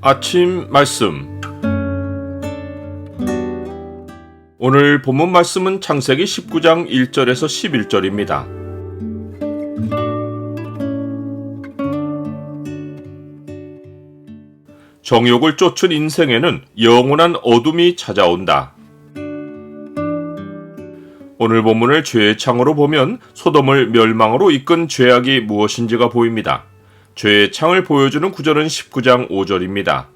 아침 말씀. 오늘 본문 말씀은 창세기 19장 1절에서 11절입니다. 정욕을 쫓은 인생에는 영원한 어둠이 찾아온다. 오늘 본문을 죄의 창으로 보면 소돔을 멸망으로 이끈 죄악이 무엇인지가 보입니다. 죄의 창을 보여주는 구절은 19장 5절입니다.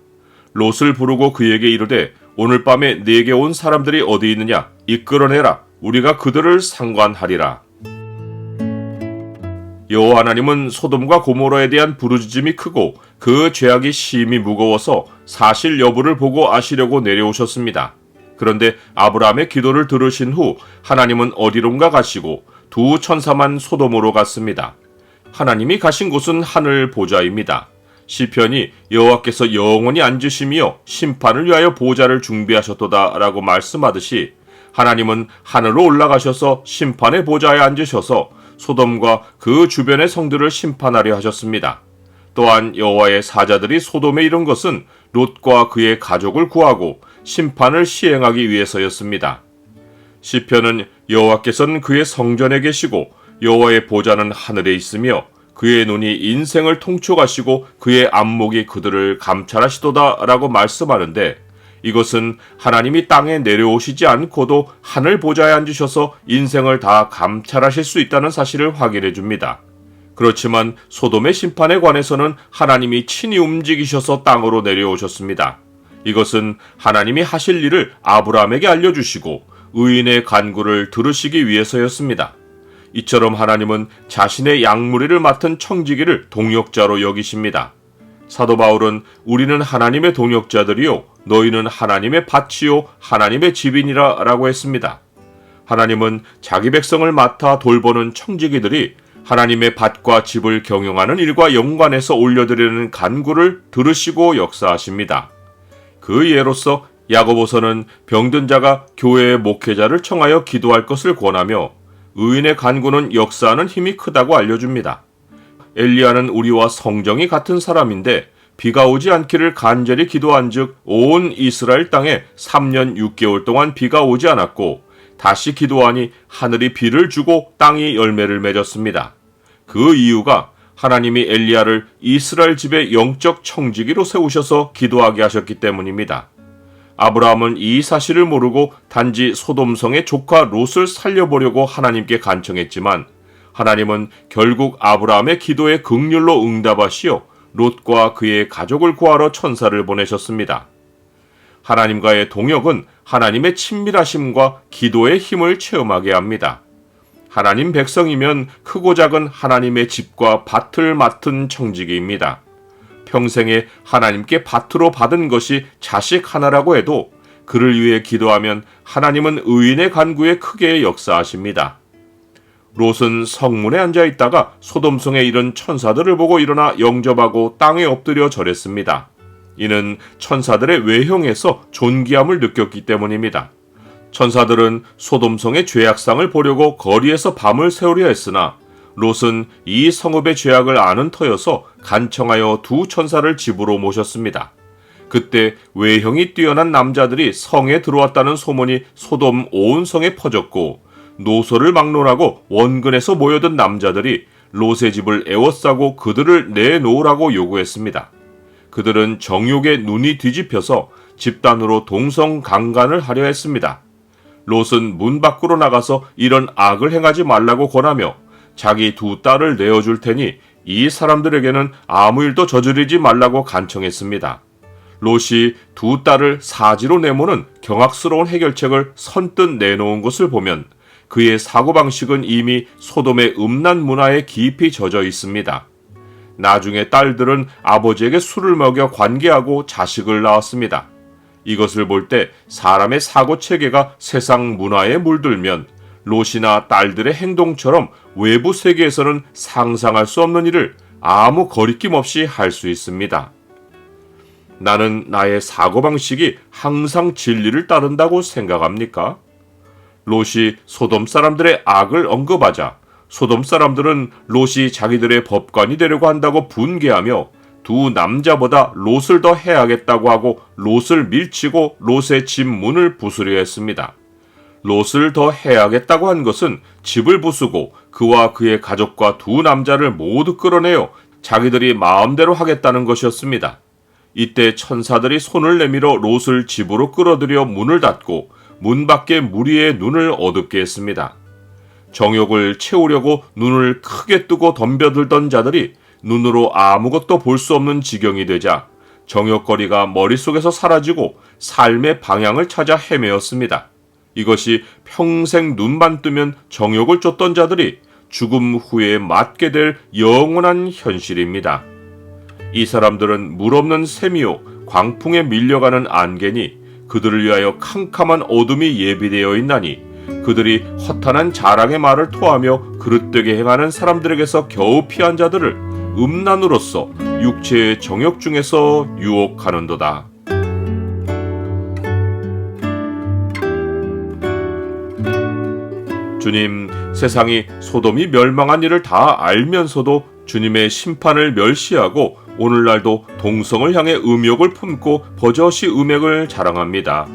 롯을 부르고 그에게 이르되 오늘 밤에 네게 온 사람들이 어디 있느냐 이끌어내라 우리가 그들을 상관하리라. 여호와 하나님은 소돔과 고모라에 대한 부르짖음이 크고 그 죄악이 심히 무거워서 사실 여부를 보고 아시려고 내려오셨습니다. 그런데 아브라함의 기도를 들으신 후 하나님은 어디론가 가시고 두 천사만 소돔으로 갔습니다. 하나님이 가신 곳은 하늘 보좌입니다. 시편이 여호와께서 영원히 앉으시며 심판을 위하여 보좌를 준비하셨도다 라고 말씀하듯이 하나님은 하늘로 올라가셔서 심판의 보좌에 앉으셔서 소돔과 그 주변의 성들을 심판하려 하셨습니다. 또한 여호와의 사자들이 소돔에 이른 것은 롯과 그의 가족을 구하고 심판을 시행하기 위해서였습니다. 시편은 여호와께서는 그의 성전에 계시고 여호와의 보좌는 하늘에 있으며 그의 눈이 인생을 통촉하시고 그의 안목이 그들을 감찰하시도다 라고 말씀하는데 이것은 하나님이 땅에 내려오시지 않고도 하늘 보좌에 앉으셔서 인생을 다 감찰하실 수 있다는 사실을 확인해 줍니다. 그렇지만 소돔의 심판에 관해서는 하나님이 친히 움직이셔서 땅으로 내려오셨습니다. 이것은 하나님이 하실 일을 아브라함에게 알려주시고 의인의 간구를 들으시기 위해서였습니다. 이처럼 하나님은 자신의 양무리를 맡은 청지기를 동역자로 여기십니다. 사도 바울은 우리는 하나님의 동역자들이요 너희는 하나님의 밭이요 하나님의 집이니라 라고 했습니다. 하나님은 자기 백성을 맡아 돌보는 청지기들이 하나님의 밭과 집을 경영하는 일과 연관해서 올려드리는 간구를 들으시고 역사하십니다. 그 예로서 야고보서는 병든 자가 교회의 목회자를 청하여 기도할 것을 권하며 의인의 간구는 역사하는 힘이 크다고 알려줍니다. 엘리야는 우리와 성정이 같은 사람인데 비가 오지 않기를 간절히 기도한 즉 온 이스라엘 땅에 3년 6개월 동안 비가 오지 않았고 다시 기도하니 하늘이 비를 주고 땅이 열매를 맺었습니다. 그 이유가 하나님이 엘리야를 이스라엘 집의 영적 청지기로 세우셔서 기도하게 하셨기 때문입니다. 아브라함은 이 사실을 모르고 단지 소돔성의 조카 롯을 살려보려고 하나님께 간청했지만 하나님은 결국 아브라함의 기도에 긍휼로 응답하시어 롯과 그의 가족을 구하러 천사를 보내셨습니다. 하나님과의 동역은 하나님의 친밀하심과 기도의 힘을 체험하게 합니다. 하나님 백성이면 크고 작은 하나님의 집과 밭을 맡은 청지기입니다. 평생에 하나님께 밭으로 받은 것이 자식 하나라고 해도 그를 위해 기도하면 하나님은 의인의 간구에 크게 역사하십니다. 롯은 성문에 앉아있다가 소돔성에 이른 천사들을 보고 일어나 영접하고 땅에 엎드려 절했습니다. 이는 천사들의 외형에서 존귀함을 느꼈기 때문입니다. 천사들은 소돔성의 죄악상을 보려고 거리에서 밤을 새우려 했으나 롯은 이 성읍의 죄악을 아는 터여서 간청하여 두 천사를 집으로 모셨습니다. 그때 외형이 뛰어난 남자들이 성에 들어왔다는 소문이 소돔 온 성에 퍼졌고 노소를 막론하고 원근에서 모여든 남자들이 롯의 집을 에워싸고 그들을 내놓으라고 요구했습니다. 그들은 정욕에 눈이 뒤집혀서 집단으로 동성강간을 하려 했습니다. 롯은 문 밖으로 나가서 이런 악을 행하지 말라고 권하며 자기 두 딸을 내어줄 테니 이 사람들에게는 아무 일도 저지르지 말라고 간청했습니다. 롯이 두 딸을 사지로 내모는 경악스러운 해결책을 선뜻 내놓은 것을 보면 그의 사고방식은 이미 소돔의 음란 문화에 깊이 젖어 있습니다. 나중에 딸들은 아버지에게 술을 먹여 관계하고 자식을 낳았습니다. 이것을 볼 때 사람의 사고체계가 세상 문화에 물들면 롯이나 딸들의 행동처럼 외부 세계에서는 상상할 수 없는 일을 아무 거리낌 없이 할 수 있습니다. 나는 나의 사고방식이 항상 진리를 따른다고 생각합니까? 롯이 소돔 사람들의 악을 언급하자 소돔 사람들은 롯이 자기들의 법관이 되려고 한다고 분개하며 두 남자보다 롯을 더 해하겠다고 하고 롯을 밀치고 롯의 집 문을 부수려 했습니다. 롯을 더 해하겠다고 한 것은 집을 부수고 그와 그의 가족과 두 남자를 모두 끌어내어 자기들이 마음대로 하겠다는 것이었습니다. 이때 천사들이 손을 내밀어 롯을 집으로 끌어들여 문을 닫고 문 밖에 무리의 눈을 어둡게 했습니다. 정욕을 채우려고 눈을 크게 뜨고 덤벼들던 자들이 눈으로 아무것도 볼 수 없는 지경이 되자 정욕거리가 머릿속에서 사라지고 삶의 방향을 찾아 헤매었습니다. 이것이 평생 눈만 뜨면 정욕을 쫓던 자들이 죽음 후에 맞게 될 영원한 현실입니다. 이 사람들은 물 없는 샘이요 광풍에 밀려가는 안개니 그들을 위하여 캄캄한 어둠이 예비되어 있나니 그들이 허탄한 자랑의 말을 토하며 그릇되게 행하는 사람들에게서 겨우 피한 자들을 음란으로서 육체의 정욕 중에서 유혹하는도다. 주님, 세상이 소돔이 멸망한 일을 다 알면서도 주님의 심판을 멸시하고 오늘날도 동성을 향해 음욕을 품고 버젓이 음행을 자랑합니다.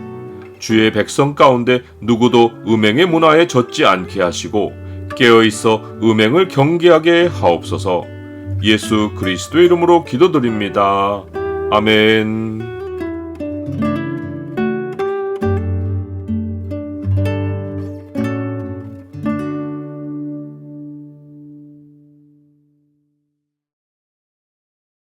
주의 백성 가운데 누구도 음행의 문화에 젖지 않게 하시고 깨어있어 음행을 경계하게 하옵소서. 예수 그리스도의 이름으로 기도드립니다. 아멘.